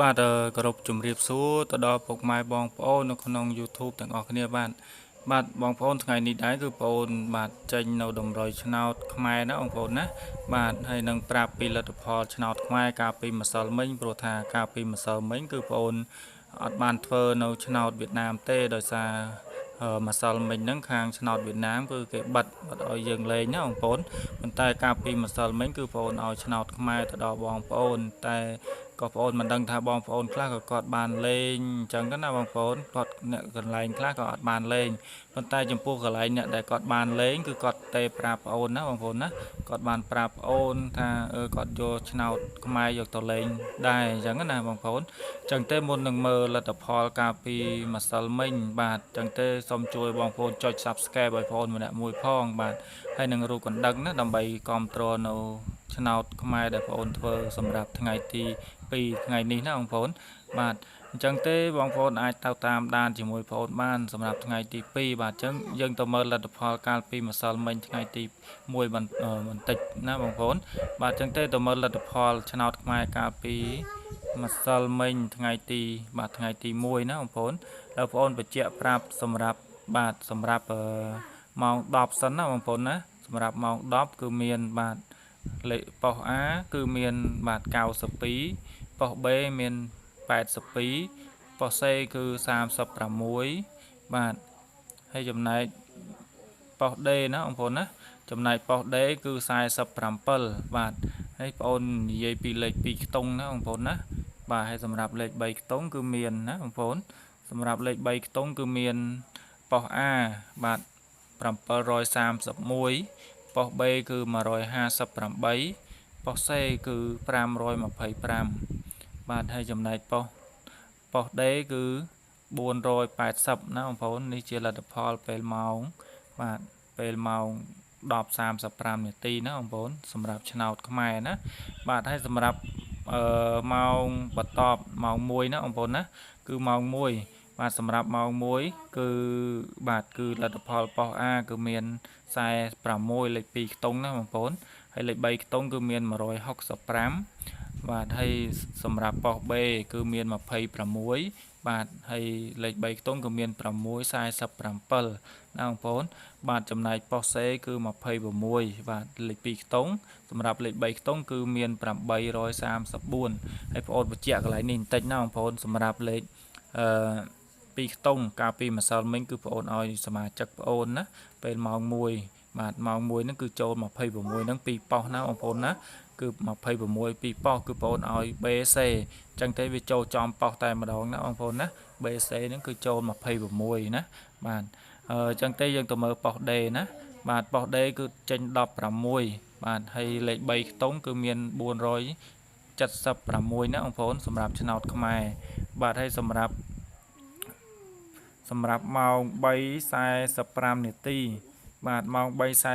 បាទគោរពជំរាបសួរទៅដល់ពុកម៉ែបងប្អូននៅក្នុង YouTube ទាំងអស់គ្នាបាទបងប្អូនថ្ងៃនេះដែរគឺបងប្អូនបាទចេញនៅតម្រុយឆ្នោតខ្មែរណាបងប្អូនណាបាទហើយនឹងប្រាប់ពីលទ្ធផលឆ្នោតខ្មែរកាលពីម្សិលមិញព្រោះថាកាលពីម្សិលមិញគឺបងប្អូនអត់បានធ្វើនៅឆ្នោតវៀតណាមទេដោយសារម្សិលមិញហ្នឹងខាងឆ្នោតវៀតណាមគឺគេបិទឲ្យយើងលេងណាបងប្អូនប៉ុន្តែកាលពីម្សិលមិញគឺបងប្អូនឲ្យឆ្នោតខ្មែរទៅដល់បងប្អូនតែក៏បងប្អូនមិនដឹងថាបងប្អូនខ្លះក៏គាត់បានលេងអញ្ចឹងទៅណាបងប្អូនគាត់អ្នកកន្លែងខ្លះក៏អត់បានលេងប៉ុន្តែចំពោះកន្លែងអ្នកដែលគាត់បានលេងគឺគាត់ទេប្រាប់បងប្អូនណាបងប្អូនណាគាត់បានប្រាប់បងប្អូនថាគាត់យកឆ្នោតខ្មែរយកទៅលេងដែរអញ្ចឹងណាបងប្អូនអញ្ចឹងទេមុននឹងមើលលទ្ធផលកាលពីម្សិលមិញបាទអញ្ចឹងទេសូមជួយបងប្អូនចុច Subscribe ឲ្យបងប្អូនម្នាក់មួយផងបាទហើយនឹងរូបកណ្ដឹងណាដើម្បីគ្រប់គ្រងនៅឆ្នោតខ្មែរដែលបងប្អូនធ្វើសម្រាប់ថ្ងៃទី2ថ្ងៃនេះណាបងប្អូនបាទអញ្ចឹងទេបងប្អូនអាចទៅតាមដានជាមួយបងប្អូនបានសម្រាប់ថ្ងៃទី2បាទអញ្ចឹងយើងទៅមើលលទ្ធផលកាលពីម្សិលមិញថ្ងៃទី1បន្តិចណាបងប្អូនបាទអញ្ចឹងទេទៅមើលលទ្ធផលឆ្នោតខ្មែរកាលពីម្សិលមិញថ្ងៃទី1ណាបងប្អូនហើយបងប្អូនបញ្ជាក់ប្រាប់សម្រាប់ម៉ោង10សិនណាបងប្អូនណាសម្រាប់ម៉ោង10គឺមានបាទលេខប៉ុស A គឺមានបាទ92ប៉ុស B មាន82ប៉ុស C គឺ36បាទហើយចំណែកប៉ុស D ណាបងប្អូនណាចំណែកប៉ុស D គឺ47បាទហើយបងប្អូននិយាយពីលេខ2ខ្ទង់ណាបងប្អូនណាបាទហើយសម្រាប់លេខ3ខ្ទង់គឺមានណាបងប្អូនសម្រាប់លេខ3ខ្ទង់គឺមានប៉ុស A បាទ731ប៉ុស B គឺ158ប៉ុស C គឺ525បាទហើយចំណែកប៉ុស D គឺ480ណាបងប្អូននេះជាលទ្ធផលពេលម៉ោងបាទពេលម៉ោង10:35នាទីណាបងប្អូនសម្រាប់ឆ្នោតខ្មែរណាបាទហើយសម្រាប់ម៉ោងបន្ទាប់ម៉ោង1ណាបងប្អូនណាគឺម៉ោង1បាទសម្រាប់ម៉ោង1គឺបាទគឺលទ្ធផលប៉ុស A គឺមាន46លេខ2ខ្ទង់ណាបងប្អូនហើយលេខ3ខ្ទង់គឺមាន165បាទហើយសម្រាប់ប៉ុស B គឺមាន26បាទហើយលេខ3ខ្ទង់គឺមាន647ណាបងប្អូនបាទចំណែកប៉ុស C គឺ26បាទលេខ2ខ្ទង់សម្រាប់លេខ3ខ្ទង់គឺមាន834ហើយបងប្អូនបញ្ជាក់កន្លែងនេះបន្តិចណាបងប្អូនសម្រាប់លេខ2ខ្ទង់កាលពីម្សិលមិញគឺបងប្អូនឲ្យសមាជិកបងប្អូនណាពេលម៉ោង1បាទម៉ោង1ហ្នឹងគឺចូល26ហ្នឹង2ប៉ុសណាបងប្អូនណាគឺ26 2ប៉ុសគឺបងប្អូនឲ្យ BC អញ្ចឹងទេវាចូលចំប៉ុសតែម្ដងណាបងប្អូនណា BC ហ្នឹងគឺចូល26ណាបាទអញ្ចឹងទេយើងទៅមើលប៉ុស D ណាបាទប៉ុស D គឺចេញ16បាទហើយលេខ3ខ្ទង់គឺមាន476ណាបងប្អូនសម្រាប់ឆ្នោតខ្មែរបាទហើយសម្រាប់ម៉ោង3:45នាទីបាទម៉ោង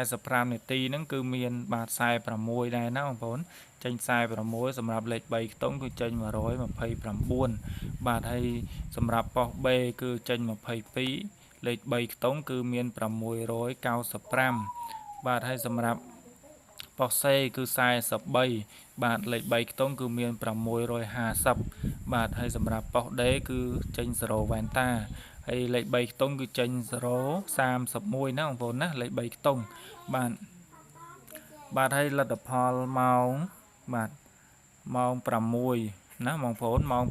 3:45នាទីហ្នឹងគឺមានបាទ46ដែរណាបងប្អូនចេញ46សម្រាប់លេខ3ខ្ទង់គឺចេញ129បាទហើយសម្រាប់ប៉ុស B គឺចេញ22លេខ3ខ្ទង់គឺមាន695បាទហើយសម្រាប់ប៉ុស C គឺ43បាទលេខ3ខ្ទង់គឺមាន650បាទហើយសម្រាប់ប៉ុស D គឺចេញ0វ៉ែនតាហើយលេខ3ខ្ទង់គឺចេញ031ណាបងប្អូនណាលេខ3ខ្ទង់បាទហើយលទ្ធផលម៉ោងបាទម៉ោង6ណាបងប្អូនម៉ោង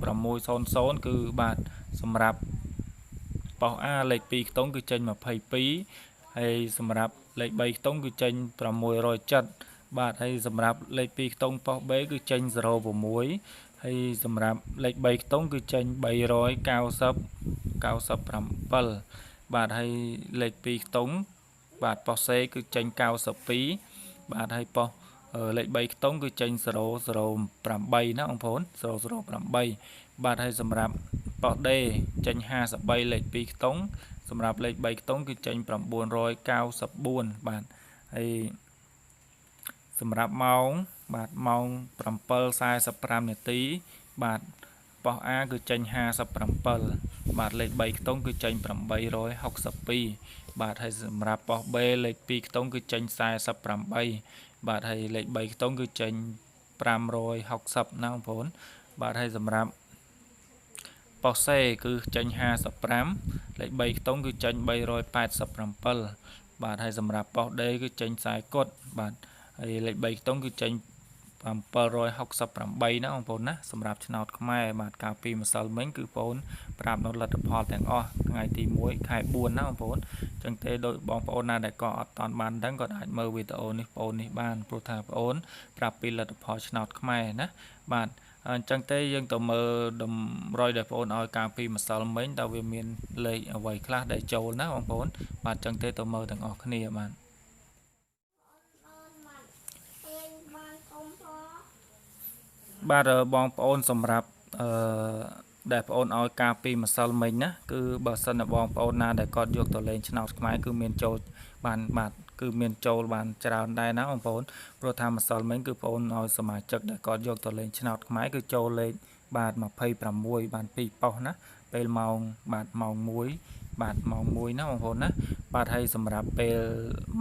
6:00គឺបាទសម្រាប់ប៉ុស A លេខ2ខ្ទង់គឺចេញ22ហើយសម្រាប់លេខ3ខ្ទង់គឺចេញ670បាទហើយសម្រាប់លេខ2ខ្ទង់ប៉ុស B គឺចេញ06ហើយសម្រាប់លេខ3ខ្ទង់គឺចេញ397បាទហើយលេខ2ខ្ទង់បាទប៉ុស C គឺចេញ92បាទហើយប៉ុសលេខ3ខ្ទង់គឺចេញ008ណាបងប្អូន008បាទហើយសម្រាប់ប៉ុស D ចេញ53លេខ2ខ្ទង់សម្រាប់លេខ3ខ្ទង់គឺចេញ994បាទហើយសម្រាប់ម៉ោងបាទម៉ោង7:45នាទីបាទប៉ុស A គឺចេញ57បាទលេខ3ខ្ទង់គឺចេញ862បាទហើយសម្រាប់ប៉ុស B លេខ2ខ្ទង់គឺចេញ48បាទហើយលេខ3ខ្ទង់គឺចេញ560ណាបងប្អូនបាទហើយសម្រាប់ ប៉ោះសេគឺចេញ55លេខ3ខ្ទង់គឺចេញ387បាទហើយសម្រាប់ប៉ោះដេគឺចេញ40គត់បាទហើយលេខ3ខ្ទង់គឺចេញ768ណាបងប្អូនណាសម្រាប់ឆ្នោតខ្មែរបាទកាលពីម្សិលមិញគឺបងប្អូនប្រាប់នៅលទ្ធផលទាំងអស់ថ្ងៃទី1ខែ4ណាបងប្អូនអញ្ចឹងទេដោយបងប្អូនណាដែលក៏អត់តាន់បានដឹងក៏អាចមើលវីដេអូនេះបងប្អូននេះបានព្រោះថាបងប្អូនប្រាប់ពីលទ្ធផលឆ្នោតខ្មែរណាបាទអញ្ចឹងទេយើងទៅមើលតម្រុយដែលបងប្អូនឲ្យកាលពីម្សិលមិញតើវាមានលេខអ្វីខ្លះដែលចូលណាបងប្អូនបាទអញ្ចឹងទេទៅមើលទាំងអស់គ្នាបាទបាទបងប្អូនសម្រាប់ដែលបងប្អូនឲ្យការពីម្សិលមិញណាគឺបើសិនជាបងប្អូនណាដែលគាត់យកទៅលេងឆ្នោតខ្មែរគឺមានចូលបានបាទគឺមានចូលបានច្រើនដែរណាបងប្អូនព្រោះថាម្សិលមិញគឺបងប្អូនឲ្យសមាជិកដែលគាត់យកទៅលេងឆ្នោតខ្មែរគឺចូលលេខបាទ26បាន2ប៉ោះណាពេលម៉ោងបាទម៉ោង1បាទម៉ោង1ណាបងប្អូនណាបាទហើយសម្រាប់ពេល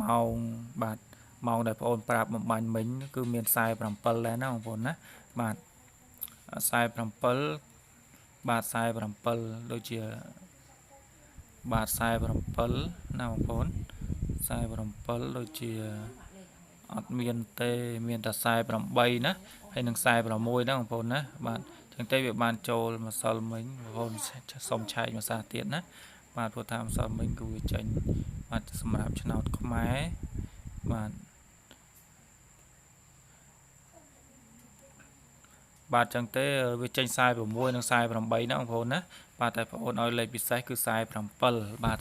ម៉ោងបាទម៉ោងដែលបងប្អូនប្រាប់បំបញ្ញមិញគឺមាន47ដែរណាបងប្អូនណាបាទ47បាទ47ដូចជាបាទ47ណាបងប្អូន47ដូចជាអត់មានទេមានតែ48ណាហើយនឹង46ណាបងប្អូនណាបាទចឹងទេវាបានចូលម្សិលមិញបងប្អូនសុំឆែកភាសាទៀតណាបាទព្រោះថាម្សិលមិញគឺវាចេញបាទសម្រាប់ឆ្នោតខ្មែរបាទចឹងទេវាចេញ46និង48ណាបងប្អូនណាបាទតែបងប្អូនឲ្យលេខពិសេសគឺ47បាទ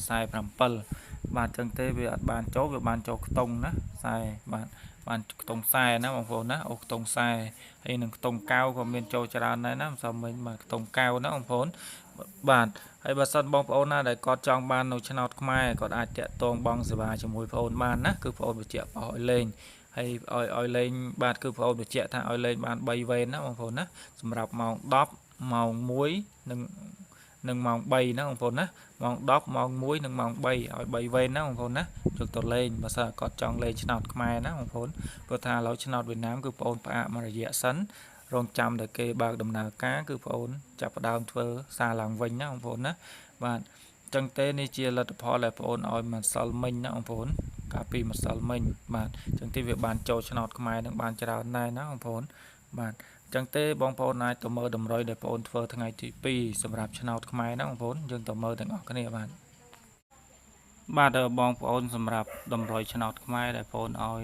47បាទចឹងទេវាអត់បានចូលវាបានចូលខ្ទង់ណា40បាទបានខ្ទង់40ណាបងប្អូនណាអូខ្ទង់40ហើយនឹងខ្ទង់កៅក៏មានចូលច្រើនដែរណាមិនសមមិញបាទខ្ទង់កៅណាបងប្អូនបាទហើយបើសិនបងប្អូនណាដែលគាត់ចង់បាននៅឆ្នោតខ្មែរគាត់អាចតាក់ទងបងសេវាជាមួយបងប្អូនបានណាគឺបងប្អូនបញ្ជាក់បោះឲ្យលេងហើយឲ្យលេងបាទគឺបងប្អូនបញ្ជាក់ថាឲ្យលេងបាន3វេនណាបងប្អូនណាសម្រាប់ម៉ោង10ម៉ោង1និងម៉ោង3ណាបងប្អូនណាម៉ោង10ម៉ោង1និងម៉ោង3ឲ្យ3វេនណាបងប្អូនណាយកទៅលេងបើសិនគាត់ចង់លេងឆ្នោតខ្មែរណាបងប្អូនព្រោះថាឥឡូវឆ្នោតវៀតណាមគឺបងប្អូនផ្អាកមួយរយៈសិនរងចាំតែគេបើកដំណើរការគឺបងប្អូនចាប់ផ្ដើមធ្វើសារឡើងវិញណាបងប្អូនណាបាទចឹងទេនេះជាលទ្ធផលដែលបងប្អូនឲ្យម្សិលមិញណាបងប្អូនកាលពីម្សិលមិញបាទចឹងទេវាបានចូលឆ្នោតខ្មែរនឹងបានច្រើនដែរណាបងប្អូនបាទចឹងទេបងប្អូនអាចទៅមើលតម្រុយដែលបងប្អូនធ្វើថ្ងៃទី2សម្រាប់ឆ្នោតខ្មែរណាបងប្អូនយើងទៅមើលទាំងអស់គ្នាបាទបងប្អូនសម្រាប់តម្រុយឆ្នោតខ្មែរដែលបងប្អូនឲ្យ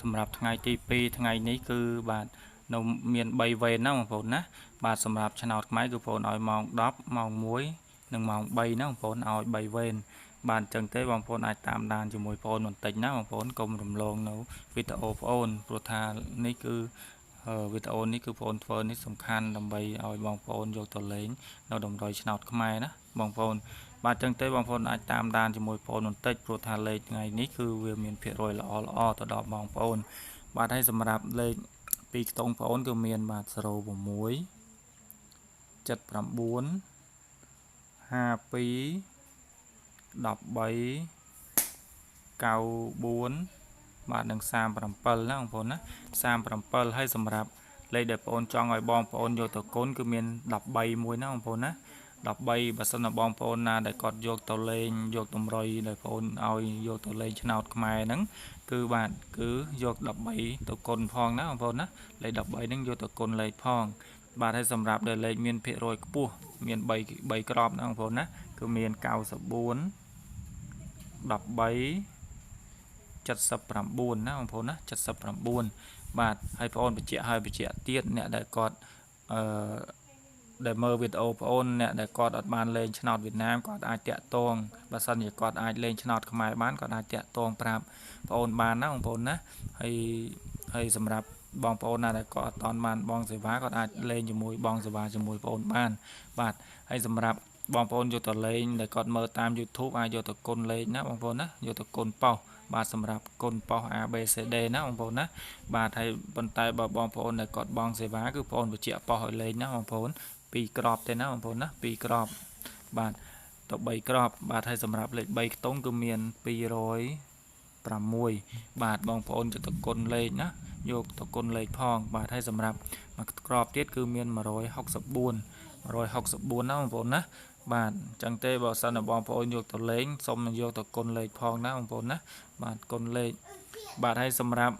សម្រាប់ថ្ងៃទី2ថ្ងៃនេះគឺបាទនៅមាន3វេនណាបងប្អូនណាបាទសម្រាប់ឆ្នោតខ្មែរគឺបងប្អូនឲ្យម៉ោង10ម៉ោង1និងម៉ោង3ណាបងប្អូនឲ្យ3វេនបាទអញ្ចឹងទេបងប្អូនអាចតាមដានជាមួយបងប្អូនបន្តិចណាបងប្អូនកុំរំលងនៅវីដេអូបងប្អូនព្រោះថានេះគឺវីដេអូនេះគឺបងប្អូនធ្វើនេះសំខាន់ដើម្បីឲ្យបងប្អូនយកទៅលេងនៅតម្រុយឆ្នោតខ្មែរណាបងប្អូនបាទអញ្ចឹងទេបងប្អូនអាចតាមដានជាមួយបងប្អូនបន្តិចព្រោះថាលេខថ្ងៃនេះគឺវាមានភាគរយល្អទៅដល់បងប្អូនបាទហើយសម្រាប់លេខ2ខ្ទង់បងប្អូនគឺមានបាទ06 79 52 13 94បាទនឹង37ណាបងប្អូនណា37ហើយសម្រាប់លេខដែលបងប្អូនចង់ឲ្យបងប្អូនយកទៅគុណគឺមាន13មួយណាបងប្អូនណា13បើសិនណាបងប្អូនណាដែលគាត់យកទៅលេងយកតម្រុយដែលបងប្អូនឲ្យយកទៅលេងឆ្នោតខ្មែរហ្នឹងគឺបាទគឺយក13ទៅគុណផងណាបងប្អូនណាលេខ13ហ្នឹងយកទៅគុណលេខផងបាទហើយសម្រាប់ដែលលេខមានភាគរយខ្ពស់មាន3ក្របណាបងប្អូនណាគឺមាន94 13 79ណាបងប្អូនណា79បាទហើយបងប្អូនបញ្ជាក់ទៀតអ្នកដែលគាត់ដែលមើលវីដេអូបងប្អូនអ្នកដែលគាត់អត់បានលេងឆ្នោតវៀតណាមគាត់អាចតាក់ទងបើសិនជាគាត់អាចលេងឆ្នោតខ្មែរបានគាត់អាចតាក់ទងប្រាប់បងប្អូនបានណាបងប្អូនណាហើយសម្រាប់បងប្អូនណាដែលគាត់អត់តាន់បានបងសេវាគាត់អាចលេងជាមួយបងសេវាជាមួយបងប្អូនបានបាទហើយសម្រាប់បងប្អូនយកទៅលេងដែលគាត់មើលតាម YouTube អាចយកទៅគុណលេងណាបងប្អូនណាយកទៅគុណប៉ោះបាទសម្រាប់គុណប៉ោះ ABCD ណាបងប្អូនណាបាទហើយប៉ុន្តែបើបងប្អូនដែលគាត់បងសេវាគឺបងប្អូនបញ្ជាក់ប៉ោះឲ្យលេងណាបងប្អូន2ក្របទេណាបងប្អូនណា2ក្របបាទទៅ3ក្របបាទហើយសម្រាប់លេខ3ខ្ទង់គឺមាន206បាទបងប្អូនយកទៅគុណលេខណា យកតគុណលេខផងបាទហើយសម្រាប់មួយក្របទៀតគឺមាន164ណាបងប្អូនណាបាទអញ្ចឹងទេបើសិនតែបងប្អូនយកទៅលេងសូមយកតគុណលេខផងណាបងប្អូនណាបាទគុណលេខបាទហើយសម្រាប់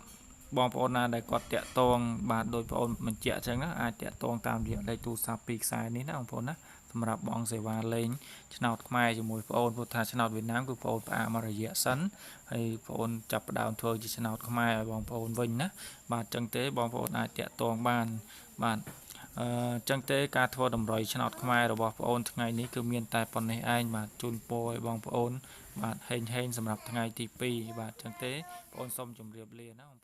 បងប្អូនណាដែលគាត់តាក់ទងបាទដោយបងប្អូនបញ្ជាក់អញ្ចឹងណាអាចតាក់ទងតាមរយៈលេខទូរស័ព្ទ2ខ្សែនេះណាបងប្អូនណាសម្រាប់បងសេវាលេងឆ្នោតខ្មែរជាមួយបងប្អូនព្រោះថាឆ្នោតវៀតណាមគឺបងប្អូនផ្អាកមករយៈសិនហើយបងប្អូនចាប់ផ្ដើមធ្វើជាឆ្នោតខ្មែរឲ្យបងប្អូនវិញណាបាទអញ្ចឹងទេបងប្អូនអាចតាក់ទងបានបាទអញ្ចឹងទេការធ្វើតម្រុយឆ្នោតខ្មែររបស់បងប្អូនថ្ងៃនេះគឺមានតែប៉ុណ្ណេះឯងបាទជូនពរឲ្យបងប្អូនបាទហេងសម្រាប់ថ្ងៃទី2បាទអញ្ចឹងទេបងប្អូនសូមជម្រាបលាណា